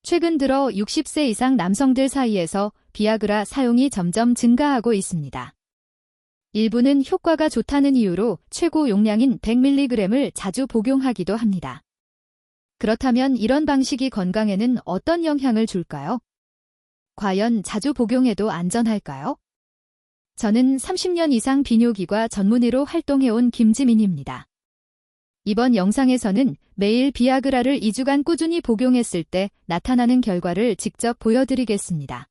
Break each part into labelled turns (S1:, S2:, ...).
S1: 최근 들어 60세 이상 남성들 사이에서 비아그라 사용이 점점 증가하고 있습니다. 일부는 효과가 좋다는 이유로 최고 용량인 100mg을 자주 복용하기도 합니다. 그렇다면 이런 방식이 건강에는 어떤 영향을 줄까요? 과연 자주 복용해도 안전할까요? 저는 30년 이상 비뇨기과 전문의로 활동해온 김지민입니다. 이번 영상에서는 매일 비아그라를 2주간 꾸준히 복용했을 때 나타나는 결과를 직접 보여드리겠습니다.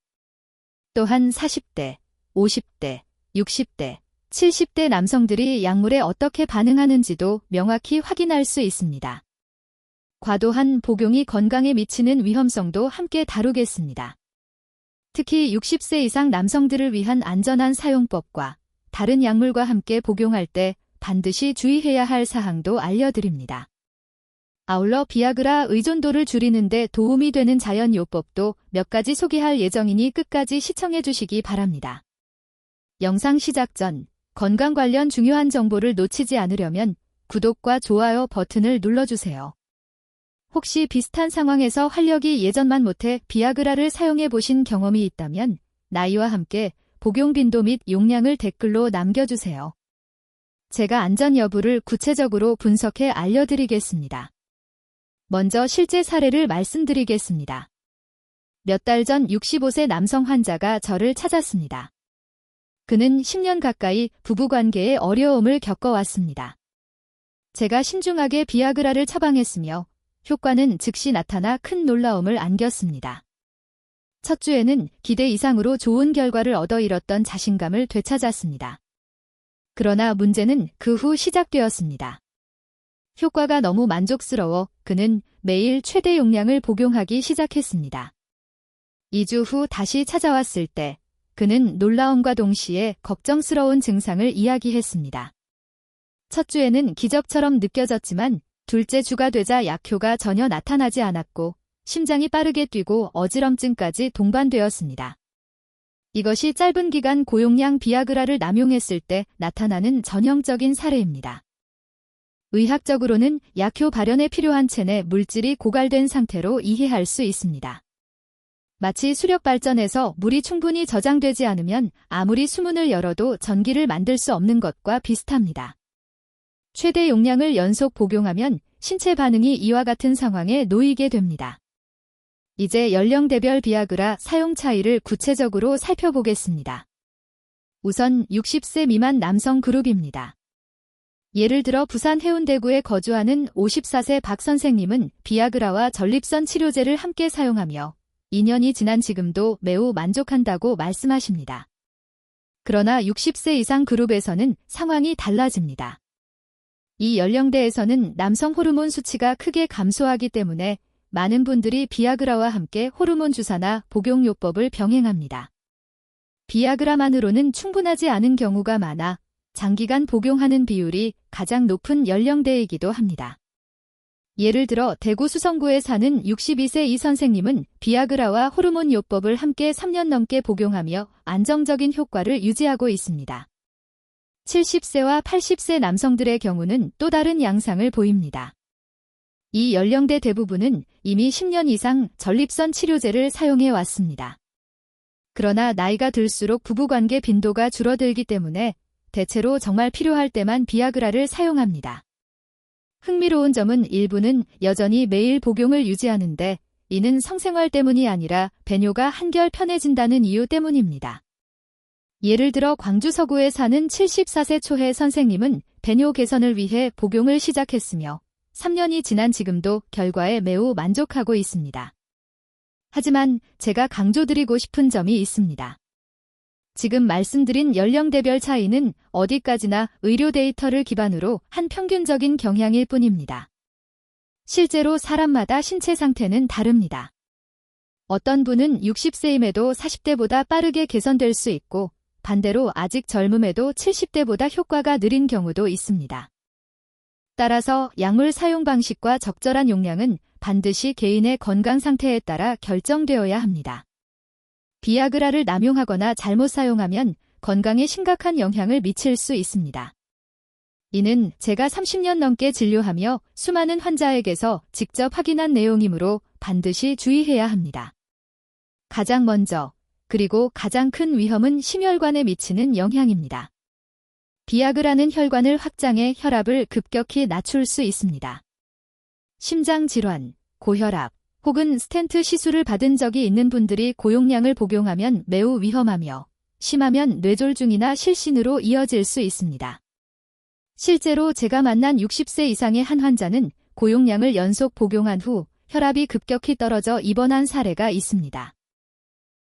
S1: 또한 40대, 50대, 60대, 70대 남성들이 약물에 어떻게 반응하는지도 명확히 확인할 수 있습니다. 과도한 복용이 건강에 미치는 위험성도 함께 다루겠습니다. 특히 60세 이상 남성들을 위한 안전한 사용법과 다른 약물과 함께 복용할 때 반드시 주의해야 할 사항도 알려드립니다. 아울러 비아그라 의존도를 줄이는 데 도움이 되는 자연요법도 몇 가지 소개할 예정이니 끝까지 시청해 주시기 바랍니다. 영상 시작 전 건강 관련 중요한 정보를 놓치지 않으려면 구독과 좋아요 버튼을 눌러주세요. 혹시 비슷한 상황에서 활력이 예전만 못해 비아그라를 사용해 보신 경험이 있다면 나이와 함께 복용 빈도 및 용량을 댓글로 남겨주세요. 제가 안전 여부를 구체적으로 분석해 알려드리겠습니다. 먼저 실제 사례를 말씀드리겠습니다. 몇 달 전 65세 남성 환자가 저를 찾았습니다. 그는 10년 가까이 부부관계에 어려움을 겪어왔습니다. 제가 신중하게 비아그라를 처방했으며 효과는 즉시 나타나 큰 놀라움을 안겼습니다. 첫 주에는 기대 이상으로 좋은 결과를 얻어 잃었던 자신감을 되찾았습니다. 그러나 문제는 그 후 시작되었습니다. 효과가 너무 만족스러워 그는 매일 최대 용량을 복용하기 시작했습니다. 2주 후 다시 찾아왔을 때 그는 놀라움과 동시에 걱정스러운 증상을 이야기했습니다. 첫 주에는 기적처럼 느껴졌지만 둘째 주가 되자 약효가 전혀 나타나지 않았고 심장이 빠르게 뛰고 어지럼증까지 동반되었습니다. 이것이 짧은 기간 고용량 비아그라를 남용했을 때 나타나는 전형적인 사례입니다. 의학적으로는 약효 발현에 필요한 체내 물질이 고갈된 상태로 이해할 수 있습니다. 마치 수력 발전에서 물이 충분히 저장되지 않으면 아무리 수문을 열어도 전기를 만들 수 없는 것과 비슷합니다. 최대 용량을 연속 복용하면 신체 반응이 이와 같은 상황에 놓이게 됩니다. 이제 연령대별 비아그라 사용 차이를 구체적으로 살펴보겠습니다. 우선 60세 미만 남성 그룹입니다. 예를 들어 부산 해운대구에 거주하는 54세 박 선생님은 비아그라와 전립선 치료제를 함께 사용하며 2년이 지난 지금도 매우 만족한다고 말씀하십니다. 그러나 60세 이상 그룹에서는 상황이 달라집니다. 이 연령대에서는 남성 호르몬 수치가 크게 감소하기 때문에 많은 분들이 비아그라와 함께 호르몬 주사나 복용요법을 병행합니다. 비아그라만으로는 충분하지 않은 경우가 많아 장기간 복용하는 비율이 가장 높은 연령대이기도 합니다. 예를 들어 대구 수성구에 사는 62세 이 선생님은 비아그라와 호르몬 요법을 함께 3년 넘게 복용하며 안정적인 효과를 유지하고 있습니다. 70세와 80세 남성들의 경우는 또 다른 양상을 보입니다. 이 연령대 대부분은 이미 10년 이상 전립선 치료제를 사용해 왔습니다. 그러나 나이가 들수록 부부관계 빈도가 줄어들기 때문에 대체로 정말 필요할 때만 비아그라를 사용합니다. 흥미로운 점은 일부는 여전히 매일 복용을 유지하는데 이는 성생활 때문이 아니라 배뇨가 한결 편해진다는 이유 때문입니다. 예를 들어 광주 서구에 사는 74세 초해 선생님은 배뇨 개선을 위해 복용을 시작했으며 3년이 지난 지금도 결과에 매우 만족하고 있습니다. 하지만 제가 강조드리고 싶은 점이 있습니다. 지금 말씀드린 연령대별 차이는 어디까지나 의료 데이터를 기반으로 한 평균적인 경향일 뿐입니다. 실제로 사람마다 신체 상태는 다릅니다. 어떤 분은 60세임에도 40대보다 빠르게 개선될 수 있고 반대로 아직 젊음에도 70대보다 효과가 느린 경우도 있습니다. 따라서 약물 사용 방식과 적절한 용량은 반드시 개인의 건강 상태에 따라 결정되어야 합니다. 비아그라를 남용하거나 잘못 사용하면 건강에 심각한 영향을 미칠 수 있습니다. 이는 제가 30년 넘게 진료하며 수많은 환자에게서 직접 확인한 내용이므로 반드시 주의해야 합니다. 가장 먼저, 그리고 가장 큰 위험은 심혈관에 미치는 영향입니다. 비아그라는 혈관을 확장해 혈압을 급격히 낮출 수 있습니다. 심장질환, 고혈압, 혹은 스텐트 시술을 받은 적이 있는 분들이 고용량을 복용하면 매우 위험하며 심하면 뇌졸중이나 실신으로 이어질 수 있습니다. 실제로 제가 만난 60세 이상의 한 환자는 고용량을 연속 복용한 후 혈압이 급격히 떨어져 입원한 사례가 있습니다.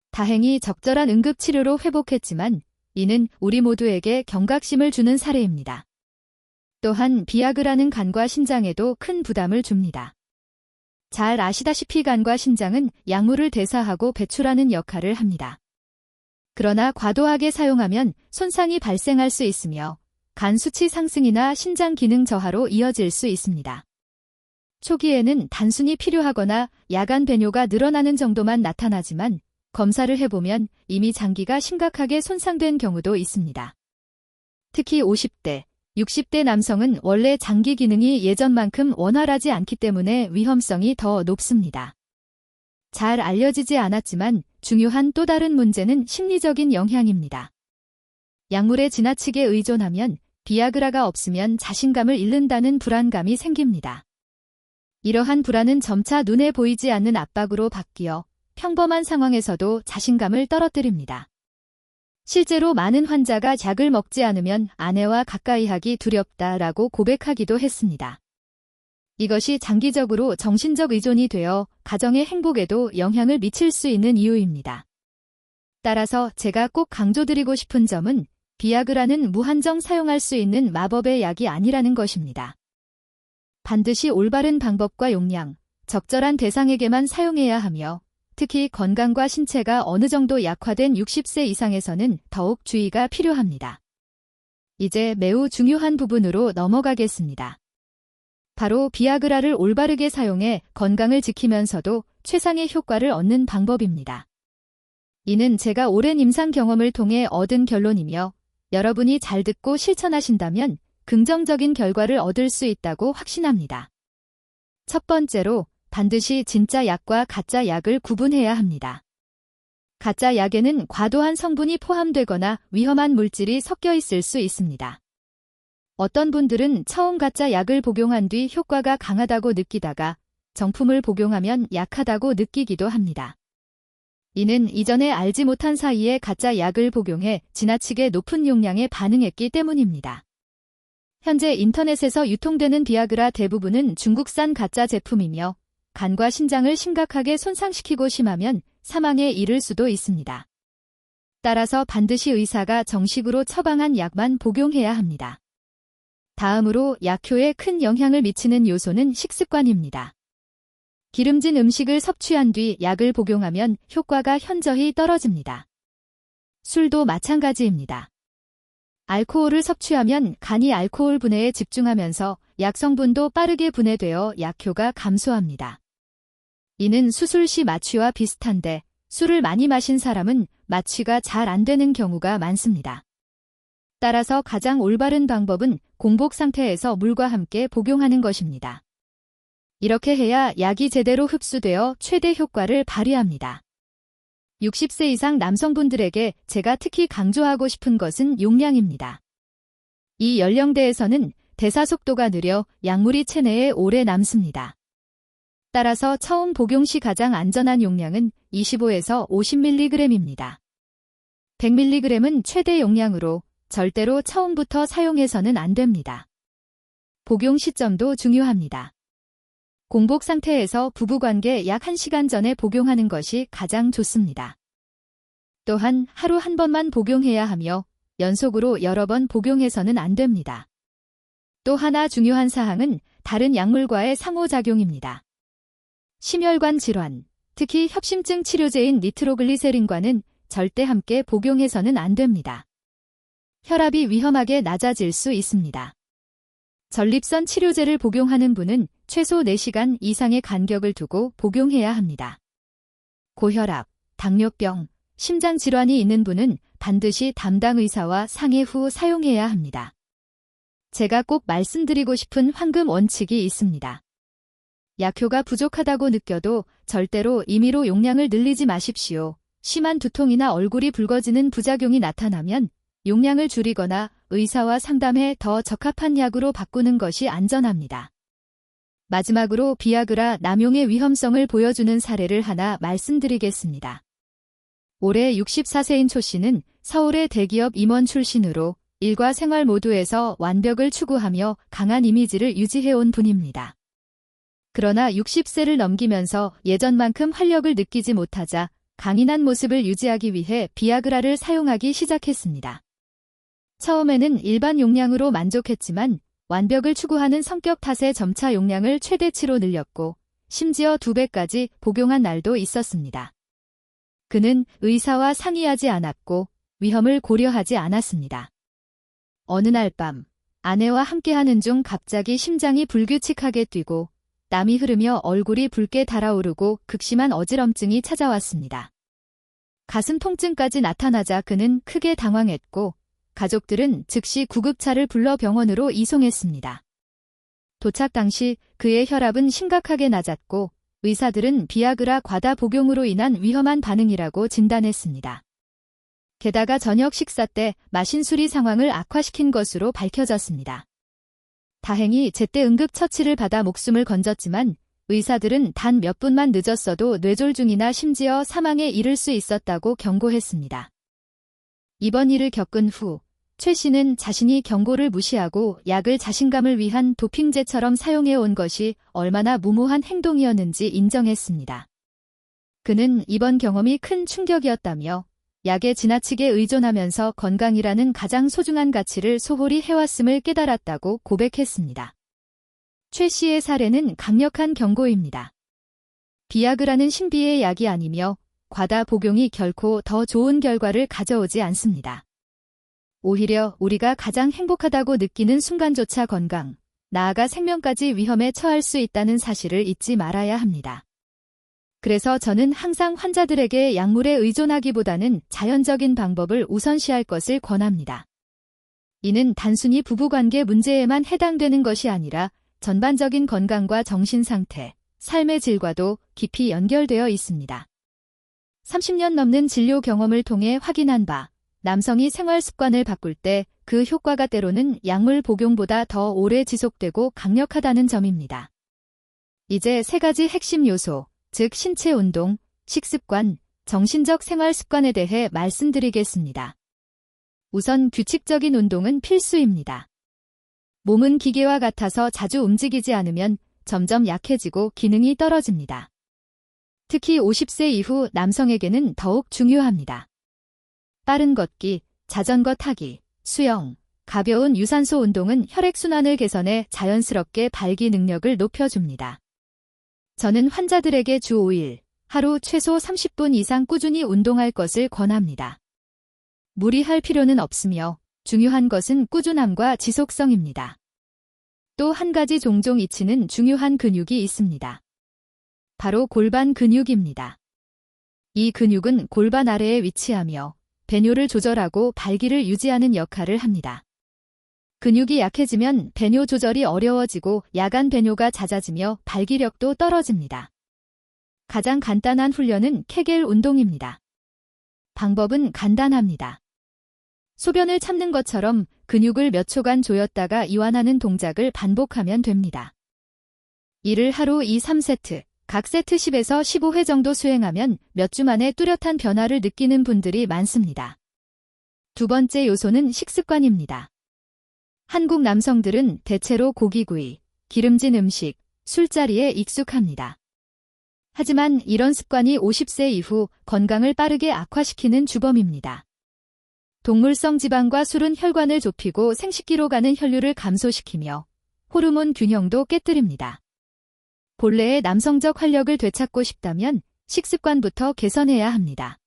S1: 다행히 적절한 응급치료로 회복했지만 이는 우리 모두에게 경각심을 주는 사례입니다. 또한 비아그라는 간과 신장에도 큰 부담을 줍니다. 잘 아시다시피 간과 신장은 약물을 대사하고 배출하는 역할을 합니다. 그러나 과도하게 사용하면 손상이 발생할 수 있으며 간 수치 상승이나 신장 기능 저하로 이어질 수 있습니다. 초기에는 단순히 필요하거나 야간 배뇨가 늘어나는 정도만 나타나지만 검사를 해보면 이미 장기가 심각하게 손상된 경우도 있습니다. 특히 50대, 60대 남성은 원래 장기 기능이 예전만큼 원활하지 않기 때문에 위험성이 더 높습니다. 잘 알려지지 않았지만 중요한 또 다른 문제는 심리적인 영향입니다. 약물에 지나치게 의존하면 비아그라가 없으면 자신감을 잃는다는 불안감이 생깁니다. 이러한 불안은 점차 눈에 보이지 않는 압박으로 바뀌어 평범한 상황에서도 자신감을 떨어뜨립니다. 실제로 많은 환자가 약을 먹지 않으면 아내와 가까이 하기 두렵다라고 고백하기도 했습니다. 이것이 장기적으로 정신적 의존이 되어 가정의 행복에도 영향을 미칠 수 있는 이유입니다. 따라서 제가 꼭 강조드리고 싶은 점은 비아그라는 무한정 사용할 수 있는 마법의 약이 아니라는 것입니다. 반드시 올바른 방법과 용량, 적절한 대상에게만 사용해야 하며 특히 건강과 신체가 어느 정도 약화된 60세 이상에서는 더욱 주의가 필요합니다. 이제 매우 중요한 부분으로 넘어가겠습니다. 바로 비아그라를 올바르게 사용해 건강을 지키면서도 최상의 효과를 얻는 방법입니다. 이는 제가 오랜 임상 경험을 통해 얻은 결론이며 여러분이 잘 듣고 실천하신다면 긍정적인 결과를 얻을 수 있다고 확신합니다. 첫 번째로 반드시 진짜 약과 가짜 약을 구분해야 합니다. 가짜 약에는 과도한 성분이 포함되거나 위험한 물질이 섞여 있을 수 있습니다. 어떤 분들은 처음 가짜 약을 복용한 뒤 효과가 강하다고 느끼다가 정품을 복용하면 약하다고 느끼기도 합니다. 이는 이전에 알지 못한 사이에 가짜 약을 복용해 지나치게 높은 용량에 반응했기 때문입니다. 현재 인터넷에서 유통되는 비아그라 대부분은 중국산 가짜 제품이며 간과 신장을 심각하게 손상시키고 심하면 사망에 이를 수도 있습니다. 따라서 반드시 의사가 정식으로 처방한 약만 복용해야 합니다. 다음으로 약효에 큰 영향을 미치는 요소는 식습관입니다. 기름진 음식을 섭취한 뒤 약을 복용하면 효과가 현저히 떨어집니다. 술도 마찬가지입니다. 알코올을 섭취하면 간이 알코올 분해에 집중하면서 약 성분도 빠르게 분해되어 약효가 감소합니다. 이는 수술 시 마취와 비슷한데 술을 많이 마신 사람은 마취가 잘 안 되는 경우가 많습니다. 따라서 가장 올바른 방법은 공복 상태에서 물과 함께 복용하는 것입니다. 이렇게 해야 약이 제대로 흡수되어 최대 효과를 발휘합니다. 60세 이상 남성분들에게 제가 특히 강조하고 싶은 것은 용량입니다. 이 연령대에서는 대사 속도가 느려 약물이 체내에 오래 남습니다. 따라서 처음 복용 시 가장 안전한 용량은 25에서 50mg입니다. 100mg은 최대 용량으로 절대로 처음부터 사용해서는 안 됩니다. 복용 시점도 중요합니다. 공복 상태에서 부부관계 약 1시간 전에 복용하는 것이 가장 좋습니다. 또한 하루 한 번만 복용해야 하며 연속으로 여러 번 복용해서는 안 됩니다. 또 하나 중요한 사항은 다른 약물과의 상호작용입니다. 심혈관 질환, 특히 협심증 치료제인 니트로글리세린과는 절대 함께 복용해서는 안 됩니다. 혈압이 위험하게 낮아질 수 있습니다. 전립선 치료제를 복용하는 분은 최소 4시간 이상의 간격을 두고 복용해야 합니다. 고혈압, 당뇨병, 심장질환이 있는 분은 반드시 담당 의사와 상의 후 사용해야 합니다. 제가 꼭 말씀드리고 싶은 황금 원칙이 있습니다. 약효가 부족하다고 느껴도 절대로 임의로 용량을 늘리지 마십시오. 심한 두통이나 얼굴이 붉어지는 부작용이 나타나면 용량을 줄이거나 의사와 상담해 더 적합한 약으로 바꾸는 것이 안전합니다. 마지막으로 비아그라 남용의 위험성을 보여주는 사례를 하나 말씀드리겠습니다. 올해 64세인 초 씨는 서울의 대기업 임원 출신으로 일과 생활 모두에서 완벽을 추구하며 강한 이미지를 유지해온 분입니다. 그러나 60세를 넘기면서 예전만큼 활력을 느끼지 못하자 강인한 모습을 유지하기 위해 비아그라를 사용하기 시작했습니다. 처음에는 일반 용량으로 만족했지만 완벽을 추구하는 성격 탓에 점차 용량을 최대치로 늘렸고 심지어 2배까지 복용한 날도 있었습니다. 그는 의사와 상의하지 않았고 위험을 고려하지 않았습니다. 어느 날 밤 아내와 함께하는 중 갑자기 심장이 불규칙하게 뛰고 땀이 흐르며 얼굴이 붉게 달아오르고 극심한 어지럼증이 찾아왔습니다. 가슴 통증까지 나타나자 그는 크게 당황했고 가족들은 즉시 구급차를 불러 병원으로 이송했습니다. 도착 당시 그의 혈압은 심각하게 낮았고 의사들은 비아그라 과다 복용으로 인한 위험한 반응이라고 진단했습니다. 게다가 저녁 식사 때 마신 술이 상황을 악화시킨 것으로 밝혀졌습니다. 다행히 제때 응급처치를 받아 목숨을 건졌지만 의사들은 단 몇 분만 늦었어도 뇌졸중이나 심지어 사망에 이를 수 있었다고 경고했습니다. 이번 일을 겪은 후 최 씨는 자신이 경고를 무시하고 약을 자신감을 위한 도핑제처럼 사용해온 것이 얼마나 무모한 행동이었는지 인정했습니다. 그는 이번 경험이 큰 충격이었다며 약에 지나치게 의존하면서 건강이라는 가장 소중한 가치를 소홀히 해왔음을 깨달았다고 고백했습니다. 최 씨의 사례는 강력한 경고입니다. 비아그라는 신비의 약이 아니며 과다 복용이 결코 더 좋은 결과를 가져오지 않습니다. 오히려 우리가 가장 행복하다고 느끼는 순간조차 건강, 나아가 생명까지 위험에 처할 수 있다는 사실을 잊지 말아야 합니다. 그래서 저는 항상 환자들에게 약물에 의존하기보다는 자연적인 방법을 우선시할 것을 권합니다. 이는 단순히 부부관계 문제에만 해당되는 것이 아니라 전반적인 건강과 정신상태, 삶의 질과도 깊이 연결되어 있습니다. 30년 넘는 진료 경험을 통해 확인한 바, 남성이 생활 습관을 바꿀 때 그 효과가 때로는 약물 복용보다 더 오래 지속되고 강력하다는 점입니다. 이제 3가지 핵심 요소, 즉 신체 운동, 식습관, 정신적 생활 습관에 대해 말씀드리겠습니다. 우선 규칙적인 운동은 필수입니다. 몸은 기계와 같아서 자주 움직이지 않으면 점점 약해지고 기능이 떨어집니다. 특히 50세 이후 남성에게는 더욱 중요합니다. 빠른 걷기, 자전거 타기, 수영, 가벼운 유산소 운동은 혈액순환을 개선해 자연스럽게 발기 능력을 높여줍니다. 저는 환자들에게 주 5일, 하루 최소 30분 이상 꾸준히 운동할 것을 권합니다. 무리할 필요는 없으며 중요한 것은 꾸준함과 지속성입니다. 또 한 가지 종종 잊히는 중요한 근육이 있습니다. 바로 골반 근육입니다. 이 근육은 골반 아래에 위치하며 배뇨를 조절하고 발기를 유지하는 역할을 합니다. 근육이 약해지면 배뇨 조절이 어려워지고 야간 배뇨가 잦아지며 발기력도 떨어집니다. 가장 간단한 훈련은 케겔 운동입니다. 방법은 간단합니다. 소변을 참는 것처럼 근육을 몇 초간 조였다가 이완하는 동작을 반복하면 됩니다. 이를 하루 2, 3세트, 각 세트 10에서 15회 정도 수행하면 몇 주 만에 뚜렷한 변화를 느끼는 분들이 많습니다. 두 번째 요소는 식습관입니다. 한국 남성들은 대체로 고기구이, 기름진 음식, 술자리에 익숙합니다. 하지만 이런 습관이 50세 이후 건강을 빠르게 악화시키는 주범입니다. 동물성 지방과 술은 혈관을 좁히고 생식기로 가는 혈류를 감소시키며 호르몬 균형도 깨뜨립니다. 본래의 남성적 활력을 되찾고 싶다면 식습관부터 개선해야 합니다.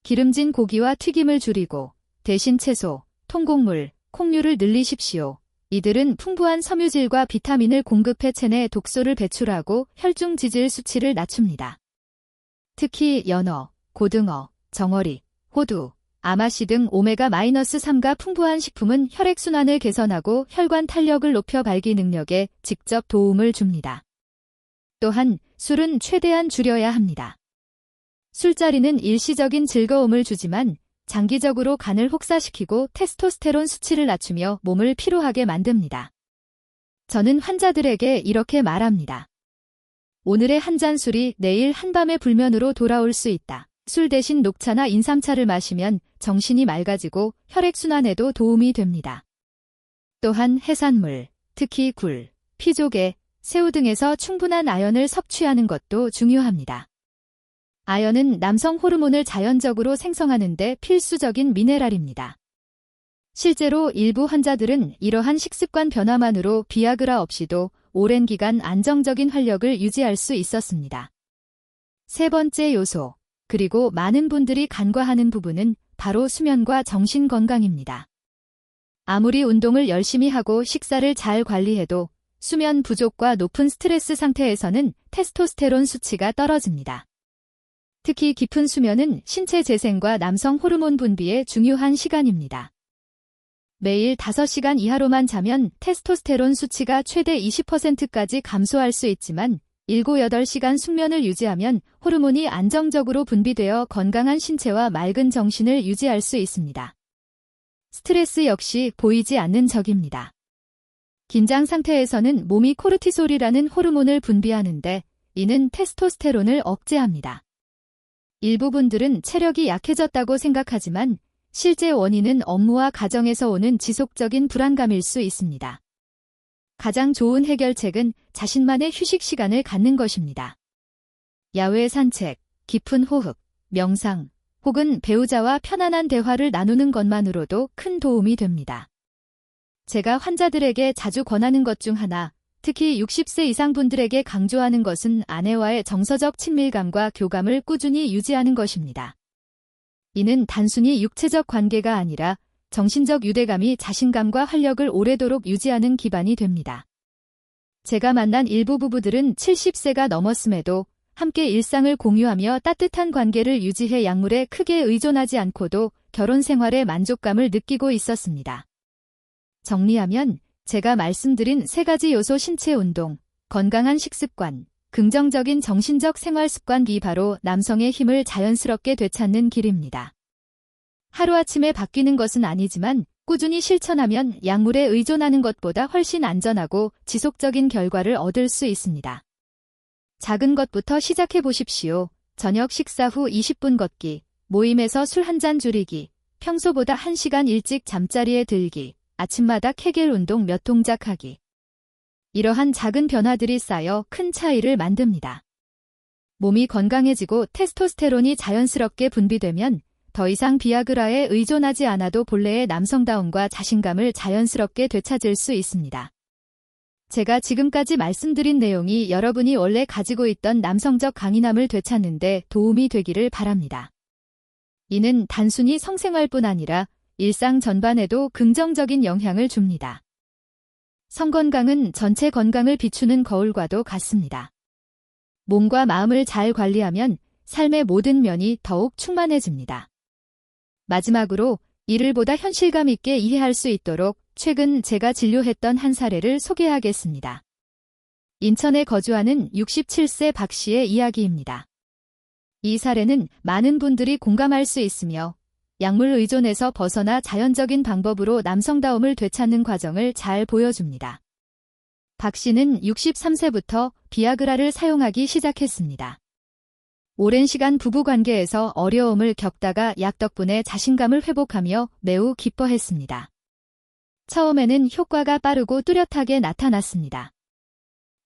S1: 기름진 고기와 튀김을 줄이고 대신 채소, 통곡물, 콩류를 늘리십시오. 이들은 풍부한 섬유질과 비타민을 공급해 체내 독소를 배출하고 혈중 지질 수치를 낮춥니다. 특히 연어, 고등어, 정어리, 호두, 아마씨 등 오메가-3가 풍부한 식품은 혈액순환을 개선하고 혈관 탄력을 높여 발기 능력에 직접 도움을 줍니다. 또한 술은 최대한 줄여야 합니다. 술자리는 일시적인 즐거움을 주지만 장기적으로 간을 혹사시키고 테스토스테론 수치를 낮추며 몸을 피로하게 만듭니다. 저는 환자들에게 이렇게 말합니다. 오늘의 한 잔 술이 내일 한밤의 불면으로 돌아올 수 있다. 술 대신 녹차나 인삼차를 마시면 정신이 맑아지고 혈액순환에도 도움이 됩니다. 또한 해산물, 특히 굴, 피조개, 새우 등에서 충분한 아연을 섭취하는 것도 중요합니다. 아연은 남성 호르몬을 자연적으로 생성하는 데 필수적인 미네랄입니다. 실제로 일부 환자들은 이러한 식습관 변화만으로 비아그라 없이도 오랜 기간 안정적인 활력을 유지할 수 있었습니다. 세 번째 요소, 그리고 많은 분들이 간과하는 부분은 바로 수면과 정신 건강입니다. 아무리 운동을 열심히 하고 식사를 잘 관리해도 수면 부족과 높은 스트레스 상태에서는 테스토스테론 수치가 떨어집니다. 특히 깊은 수면은 신체 재생과 남성 호르몬 분비에 중요한 시간입니다. 매일 5시간 이하로만 자면 테스토스테론 수치가 최대 20%까지 감소할 수 있지만 7-8시간 숙면을 유지하면 호르몬이 안정적으로 분비되어 건강한 신체와 맑은 정신을 유지할 수 있습니다. 스트레스 역시 보이지 않는 적입니다. 긴장 상태에서는 몸이 코르티솔이라는 호르몬을 분비하는데 이는 테스토스테론을 억제합니다. 일부 분들은 체력이 약해졌다고 생각하지만 실제 원인은 업무와 가정에서 오는 지속적인 불안감일 수 있습니다. 가장 좋은 해결책은 자신만의 휴식 시간을 갖는 것입니다. 야외 산책, 깊은 호흡, 명상, 혹은 배우자와 편안한 대화를 나누는 것만으로도 큰 도움이 됩니다. 제가 환자들에게 자주 권하는 것 중 하나, 특히 60세 이상 분들에게 강조하는 것은 아내와의 정서적 친밀감과 교감을 꾸준히 유지하는 것입니다. 이는 단순히 육체적 관계가 아니라 정신적 유대감이 자신감과 활력을 오래도록 유지하는 기반이 됩니다. 제가 만난 일부 부부들은 70세가 넘었음에도 함께 일상을 공유하며 따뜻한 관계를 유지해 약물에 크게 의존하지 않고도 결혼 생활에 만족감을 느끼고 있었습니다. 정리하면 제가 말씀드린 3가지 요소 신체 운동, 건강한 식습관, 긍정적인 정신적 생활 습관이 바로 남성의 힘을 자연스럽게 되찾는 길입니다. 하루아침에 바뀌는 것은 아니지만 꾸준히 실천하면 약물에 의존하는 것보다 훨씬 안전하고 지속적인 결과를 얻을 수 있습니다. 작은 것부터 시작해 보십시오. 저녁 식사 후 20분 걷기, 모임에서 술 한 잔 줄이기, 평소보다 1시간 일찍 잠자리에 들기, 아침마다 케겔 운동 몇 동작 하기. 이러한 작은 변화들이 쌓여 큰 차이를 만듭니다. 몸이 건강해지고 테스토스테론이 자연스럽게 분비되면 더 이상 비아그라에 의존하지 않아도 본래의 남성다움과 자신감을 자연스럽게 되찾을 수 있습니다. 제가 지금까지 말씀드린 내용이 여러분이 원래 가지고 있던 남성적 강인함을 되찾는 데 도움이 되기를 바랍니다. 이는 단순히 성생활뿐 아니라 일상 전반에도 긍정적인 영향을 줍니다. 성건강은 전체 건강을 비추는 거울과도 같습니다. 몸과 마음을 잘 관리하면 삶의 모든 면이 더욱 충만해집니다. 마지막으로 이를 보다 현실감 있게 이해할 수 있도록 최근 제가 진료했던 한 사례를 소개하겠습니다. 인천에 거주하는 67세 박 씨의 이야기입니다. 이 사례는 많은 분들이 공감할 수 있으며 약물 의존에서 벗어나 자연적인 방법으로 남성다움을 되찾는 과정을 잘 보여줍니다. 박 씨는 63세부터 비아그라를 사용하기 시작했습니다. 오랜 시간 부부관계에서 어려움을 겪다가 약 덕분에 자신감을 회복하며 매우 기뻐했습니다. 처음에는 효과가 빠르고 뚜렷하게 나타났습니다.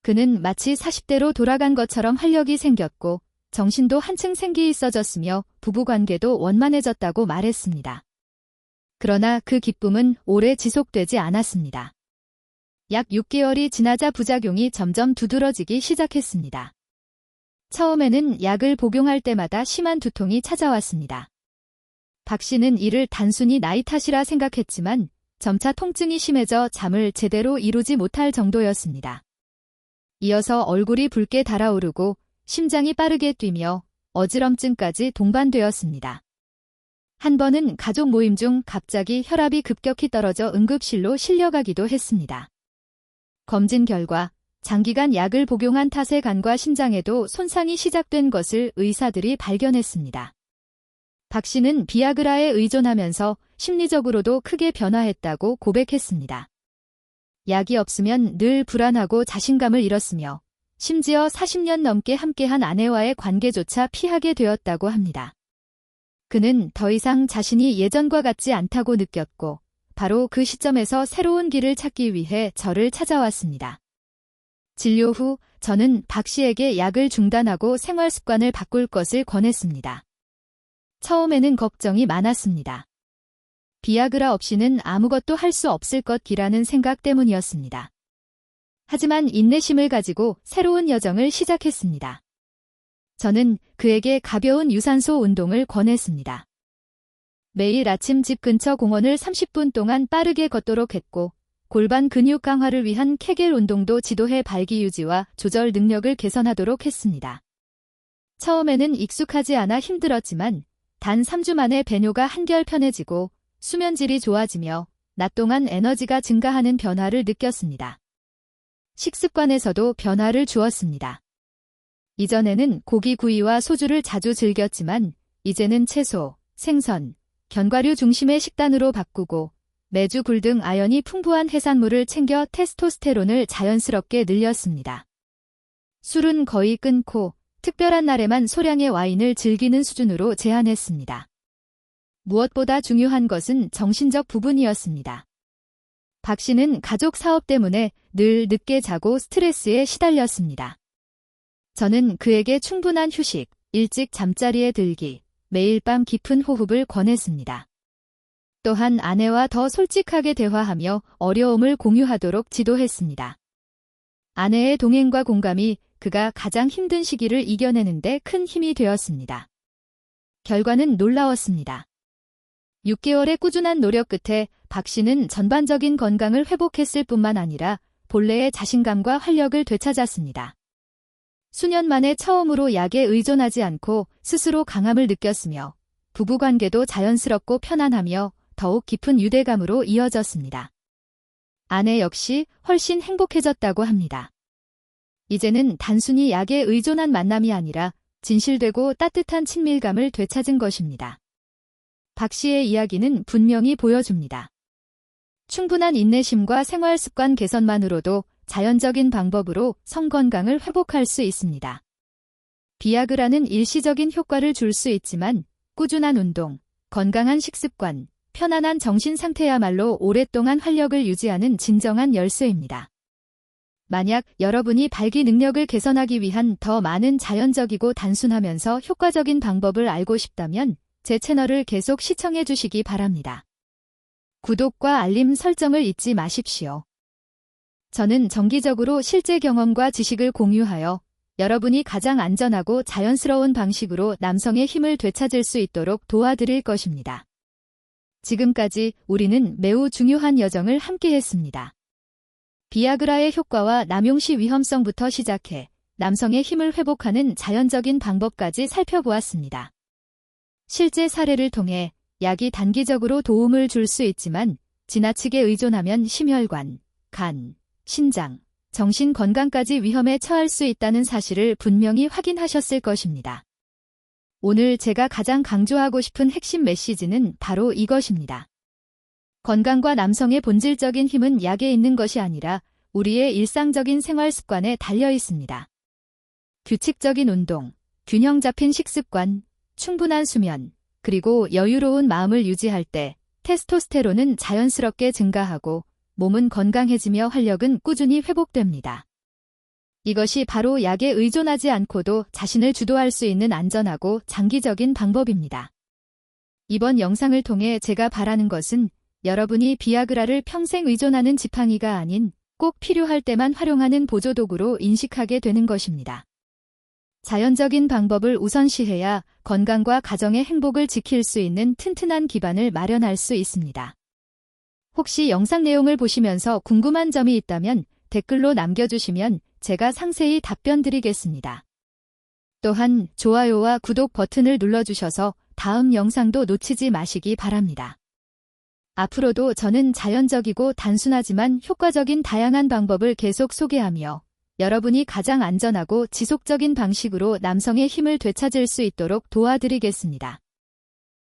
S1: 그는 마치 40대로 돌아간 것처럼 활력이 생겼고 정신도 한층 생기 있어졌으며 부부관계도 원만해졌다고 말했습니다. 그러나 그 기쁨은 오래 지속되지 않았습니다. 약 6개월이 지나자 부작용이 점점 두드러지기 시작했습니다. 처음에는 약을 복용할 때마다 심한 두통이 찾아왔습니다. 박 씨는 이를 단순히 나이 탓이라 생각했지만 점차 통증이 심해져 잠을 제대로 이루지 못할 정도였습니다. 이어서 얼굴이 붉게 달아오르고 심장이 빠르게 뛰며 어지럼증까지 동반되었습니다. 한 번은 가족 모임 중 갑자기 혈압이 급격히 떨어져 응급실로 실려가기도 했습니다. 검진 결과 장기간 약을 복용한 탓에 간과 심장에도 손상이 시작된 것을 의사들이 발견했습니다. 박 씨는 비아그라에 의존하면서 심리적으로도 크게 변화했다고 고백했습니다. 약이 없으면 늘 불안하고 자신감을 잃었으며 심지어 40년 넘게 함께한 아내와의 관계조차 피하게 되었다고 합니다. 그는 더 이상 자신이 예전과 같지 않다고 느꼈고 바로 그 시점에서 새로운 길을 찾기 위해 저를 찾아왔습니다. 진료 후 저는 박 씨에게 약을 중단하고 생활 습관을 바꿀 것을 권했습니다. 처음에는 걱정이 많았습니다. 비아그라 없이는 아무것도 할 수 없을 것이라는 생각 때문이었습니다. 하지만 인내심을 가지고 새로운 여정을 시작했습니다. 저는 그에게 가벼운 유산소 운동을 권했습니다. 매일 아침 집 근처 공원을 30분 동안 빠르게 걷도록 했고 골반 근육 강화를 위한 케겔 운동도 지도해 발기 유지와 조절 능력을 개선하도록 했습니다. 처음에는 익숙하지 않아 힘들었지만 단 3주 만에 배뇨가 한결 편해지고 수면질이 좋아지며 낮 동안 에너지가 증가하는 변화를 느꼈습니다. 식습관에서도 변화를 주었습니다. 이전에는 고기 구이와 소주를 자주 즐겼지만 이제는 채소, 생선, 견과류 중심의 식단으로 바꾸고 메주, 굴 등 아연이 풍부한 해산물을 챙겨 테스토스테론을 자연스럽게 늘렸습니다. 술은 거의 끊고 특별한 날에만 소량의 와인을 즐기는 수준으로 제한했습니다. 무엇보다 중요한 것은 정신적 부분이었습니다. 박 씨는 가족 사업 때문에 늘 늦게 자고 스트레스에 시달렸습니다. 저는 그에게 충분한 휴식, 일찍 잠자리에 들기, 매일 밤 깊은 호흡을 권했습니다. 또한 아내와 더 솔직하게 대화하며 어려움을 공유하도록 지도했습니다. 아내의 동행과 공감이 그가 가장 힘든 시기를 이겨내는데 큰 힘이 되었습니다. 결과는 놀라웠습니다. 6개월의 꾸준한 노력 끝에 박 씨는 전반적인 건강을 회복했을 뿐만 아니라 본래의 자신감과 활력을 되찾았습니다. 수년 만에 처음으로 약에 의존하지 않고 스스로 강함을 느꼈으며 부부관계도 자연스럽고 편안하며 더욱 깊은 유대감으로 이어졌습니다. 아내 역시 훨씬 행복해졌다고 합니다. 이제는 단순히 약에 의존한 만남이 아니라 진실되고 따뜻한 친밀감을 되찾은 것입니다. 박 씨의 이야기는 분명히 보여줍니다. 충분한 인내심과 생활 습관 개선만으로도 자연적인 방법으로 성건강을 회복할 수 있습니다. 비아그라는 일시적인 효과를 줄 수 있지만 꾸준한 운동, 건강한 식습관, 편안한 정신 상태야말로 오랫동안 활력을 유지하는 진정한 열쇠입니다. 만약 여러분이 발기 능력을 개선하기 위한 더 많은 자연적이고 단순하면서 효과적인 방법을 알고 싶다면 제 채널을 계속 시청해 주시기 바랍니다. 구독과 알림 설정을 잊지 마십시오. 저는 정기적으로 실제 경험과 지식을 공유하여 여러분이 가장 안전하고 자연스러운 방식으로 남성의 힘을 되찾을 수 있도록 도와드릴 것입니다. 지금까지 우리는 매우 중요한 여정을 함께했습니다. 비아그라의 효과와 남용 시 위험성부터 시작해 남성의 힘을 회복하는 자연적인 방법까지 살펴보았습니다. 실제 사례를 통해 약이 단기적으로 도움을 줄 수 있지만 지나치게 의존하면 심혈관, 간, 신장, 정신 건강까지 위험에 처할 수 있다는 사실을 분명히 확인하셨을 것입니다. 오늘 제가 가장 강조하고 싶은 핵심 메시지는 바로 이것입니다. 건강과 남성의 본질적인 힘은 약에 있는 것이 아니라 우리의 일상적인 생활 습관에 달려 있습니다. 규칙적인 운동, 균형 잡힌 식습관, 충분한 수면, 그리고 여유로운 마음을 유지할 때 테스토스테론은 자연스럽게 증가하고 몸은 건강해지며 활력은 꾸준히 회복됩니다. 이것이 바로 약에 의존하지 않고도 자신을 주도할 수 있는 안전하고 장기적인 방법입니다. 이번 영상을 통해 제가 바라는 것은 여러분이 비아그라를 평생 의존하는 지팡이가 아닌 꼭 필요할 때만 활용하는 보조도구로 인식하게 되는 것입니다. 자연적인 방법을 우선시해야 건강과 가정의 행복을 지킬 수 있는 튼튼한 기반을 마련할 수 있습니다. 혹시 영상 내용을 보시면서 궁금한 점이 있다면 댓글로 남겨주시면 제가 상세히 답변 드리겠습니다. 또한 좋아요와 구독 버튼을 눌러주셔서 다음 영상도 놓치지 마시기 바랍니다. 앞으로도 저는 자연적이고 단순하지만 효과적인 다양한 방법을 계속 소개하며 여러분이 가장 안전하고 지속적인 방식으로 남성의 힘을 되찾을 수 있도록 도와드리겠습니다.